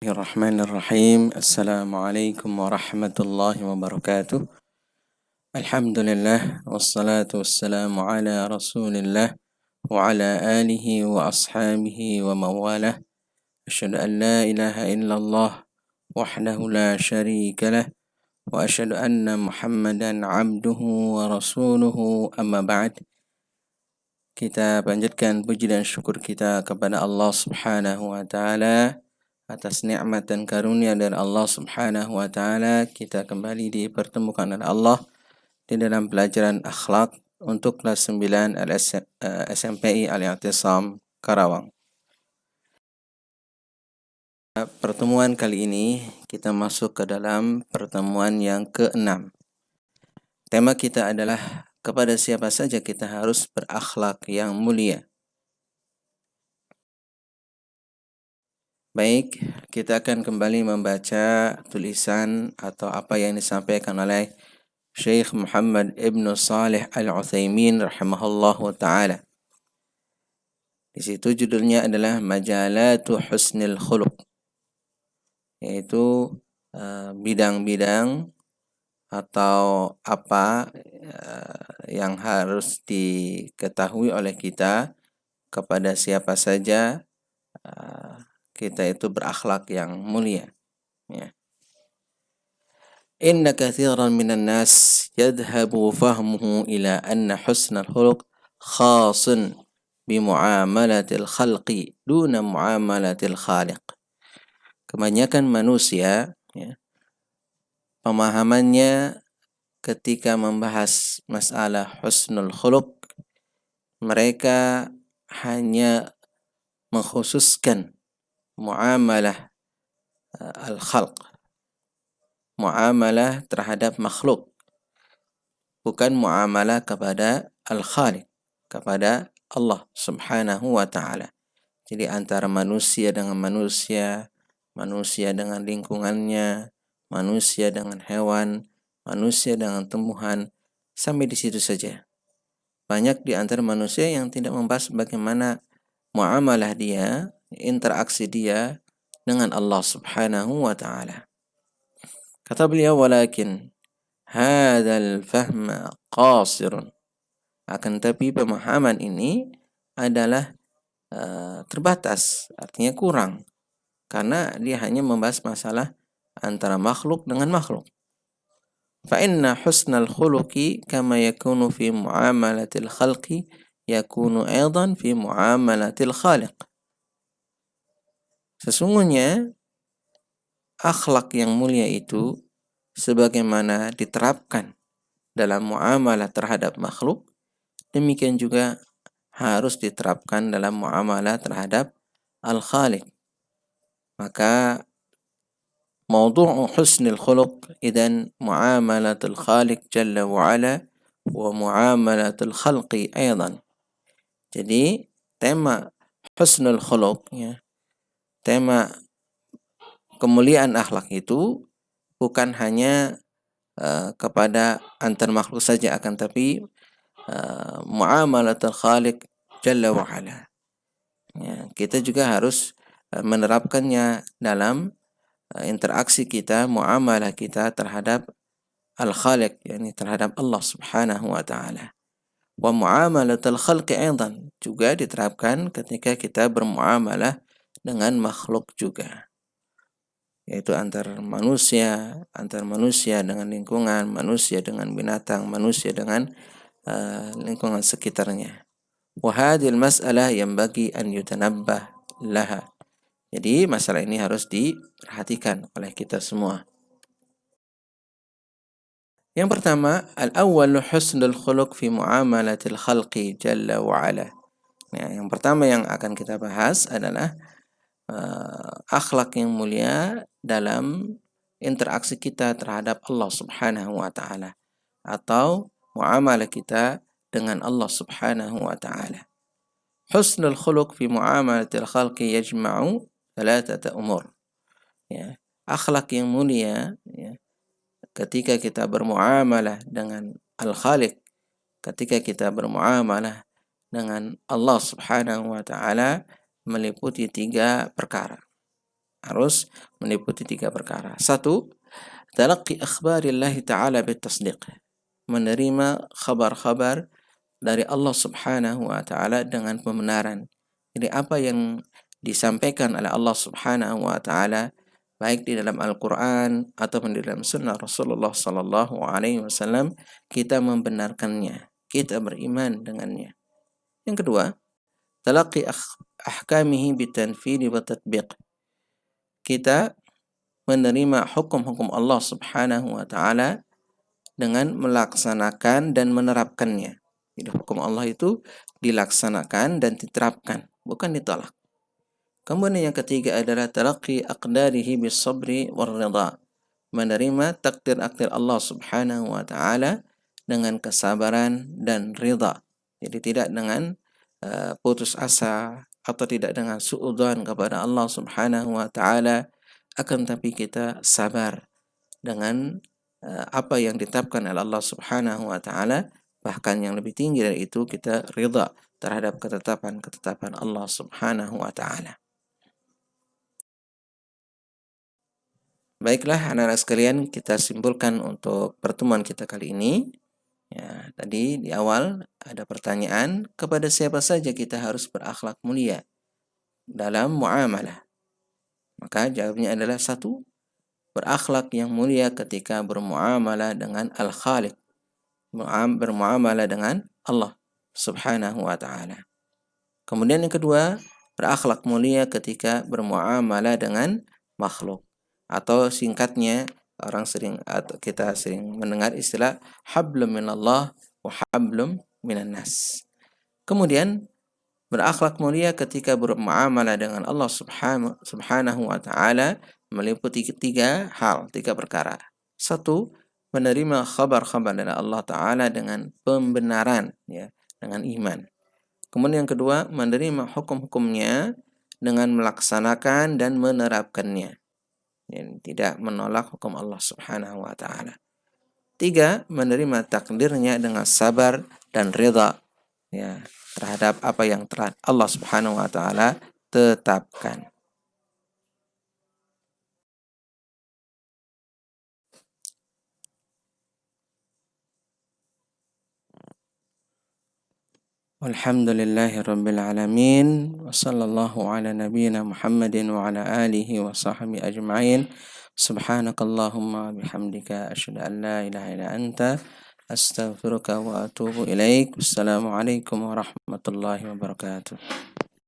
Bismillahirrahmanirrahim. Assalamualaikum warahmatullahi wabarakatuh. Alhamdulillah wassalatu wassalamu ala Rasulillah wa ala alihi wa ashabihi wa mawalah. Asyhadu an la ilaha illallah wahdahu la syarika lah wa asyhadu anna Muhammadan abduhu wa rasuluhu amma ba'd. Kita panjatkan puji dan syukur kita kepada Allah Subhanahu wa taala atas nikmat dan karunia dari Allah Subhanahu wa taala. Kita kembali dipertemukan oleh Allah di dalam pelajaran akhlak untuk kelas 9 SMPI Al-I'tisam Karawang. Pertemuan kali ini kita masuk ke dalam pertemuan yang ke-6. Tema kita adalah kepada siapa saja kita harus berakhlak yang mulia. Baik, kita akan kembali membaca tulisan atau apa yang disampaikan oleh Syekh Muhammad Ibn Salih Al-Utsaimin rahimahullahu ta'ala. Di situ judulnya adalah Majalatu Husnil Khuluq, yaitu bidang-bidang atau apa yang harus diketahui oleh kita kepada siapa saja kita itu berakhlak yang mulia. Ya. Inna katsiran minan nas yadhhabu fahmuhu ila anna husnal khuluq khasun bi muamalatil khalqi duna muamalatil khaliq. Kebanyakan manusia, ya, pemahamannya ketika membahas masalah husnul khuluq, mereka hanya mengkhususkan muamalah al-khalq, muamalah terhadap makhluk, bukan muamalah kepada al-khaliq, kepada Allah Subhanahu wa ta'ala. Jadi antara manusia dengan manusia, manusia dengan lingkungannya, manusia dengan hewan, manusia dengan tumbuhan, sampai di situ saja. Banyak di antara manusia yang tidak membahas bagaimana muamalah dia, interaksi dia dengan Allah Subhanahu wa ta'ala. Kata beliau, walakin hadzal fahma qasirun. Akan tapi pemahaman ini adalah terbatas, artinya kurang, karena dia hanya membahas masalah antara makhluk dengan makhluk. Fa inna husnal khuluqi kama yakunu fi muamalatil khalqi yakunu aidan fi muamalatil khaliq. Sesungguhnya akhlak yang mulia itu sebagaimana diterapkan dalam muamalah terhadap makhluk, demikian juga harus diterapkan dalam muamalah terhadap al-khaliq. Maka mawdu'u husnil khuluq idan muamalatul khaliq jalla wa ala wa muamalatul khalqi aidan. Jadi tema husnul khuluq, ya, tema kemuliaan akhlak itu bukan hanya kepada antar makhluk saja, akan tapi muamalatul khaliq jalla wa ala. Ya, kita juga harus menerapkannya dalam interaksi kita, muamalah kita terhadap al-khaliq, yakni terhadap Allah Subhanahu wa ta'ala. Wa muamalatul khalqi aidan juga diterapkan ketika kita bermuamalah dengan makhluk juga, yaitu antar manusia dengan lingkungan, manusia dengan binatang, manusia dengan lingkungan sekitarnya. Wa hadhil mas'alah yanbaghi an yutanabbah laha. Jadi masalah ini harus diperhatikan oleh kita semua. Yang pertama, al-awwal husnul khuluq fi muamalatil khalqi jalla wa ala. Nah, yang pertama yang akan kita bahas adalah akhlak yang mulia dalam interaksi kita terhadap Allah Subhanahu wa ta'ala, atau muamalah kita dengan Allah Subhanahu wa ta'ala. Husnul khuluq fi muamalatil khalqi yajma'u thalathata umur. Ya, akhlak yang mulia, ya, ketika kita bermuamalah dengan al-khaliq, ketika kita bermuamalah dengan Allah Subhanahu wa ta'ala, meliputi 3 perkara. Harus meliputi 3 perkara. 1, talaqqi akhbarillahi ta'ala bitasdiq. Menerima khabar-khabar dari Allah Subhanahu wa taala dengan pembenaran. Jadi apa yang disampaikan oleh Allah Subhanahu wa taala baik di dalam Al-Qur'an ataupun di dalam sunnah Rasulullah sallallahu alaihi wasallam, kita membenarkannya, kita beriman dengannya. Yang kedua, talaqqi ahkamihi bitanfidhi wa tatbiq. Kita menerima hukum-hukum Allah Subhanahu wa taala dengan melaksanakan dan menerapkannya. Jadi hukum Allah itu dilaksanakan dan diterapkan, bukan ditolak. Kemudian yang ketiga adalah talaqqi aqdarihi bis sabri war ridha. Menerima takdir-takdir Allah Subhanahu wa taala dengan kesabaran dan ridha. Jadi tidak dengan putus asa atau tidak dengan suudzon kepada Allah Subhanahu wa taala, akan tapi kita sabar dengan apa yang ditetapkan oleh Allah Subhanahu wa taala, bahkan yang lebih tinggi dari itu kita ridha terhadap ketetapan-ketetapan Allah Subhanahu wa taala. Baiklah anak-anak sekalian, kita simpulkan untuk pertemuan kita kali ini. Ya, tadi di awal ada pertanyaan, kepada siapa saja kita harus berakhlak mulia dalam muamalah? Maka jawabnya adalah 1, berakhlak yang mulia ketika bermuamalah dengan Al-Khaliq, bermuamalah dengan Allah Subhanahu wa taala. Kemudian yang kedua, berakhlak mulia ketika bermuamalah dengan makhluk, atau singkatnya kita sering mendengar istilah hablum minallah wa hablum minan nas. Kemudian berakhlak mulia ketika bermuamalah dengan Allah Subhanahu wa taala meliputi 3 hal, 3 perkara. 1, menerima khabar-khabar dari Allah taala dengan pembenaran, ya, dengan iman. Kemudian yang kedua, menerima hukum-hukumnya dengan melaksanakan dan menerapkannya, dan tidak menolak hukum Allah Subhanahu wa taala. 3, menerima takdirnya dengan sabar dan ridha, ya, terhadap apa yang telah Allah Subhanahu wa taala tetapkan. Walhamdulillahi rabbil alamin, wa sallallahu ala nabiyyina Muhammadin wa ala alihi wa sahbihi ajma'in. Subhanakallahumma bihamdika asyhadu an la ilaha illa anta astaghfiruka wa atubu ilaik. Wassalamualaikum warahmatullahi wabarakatuh.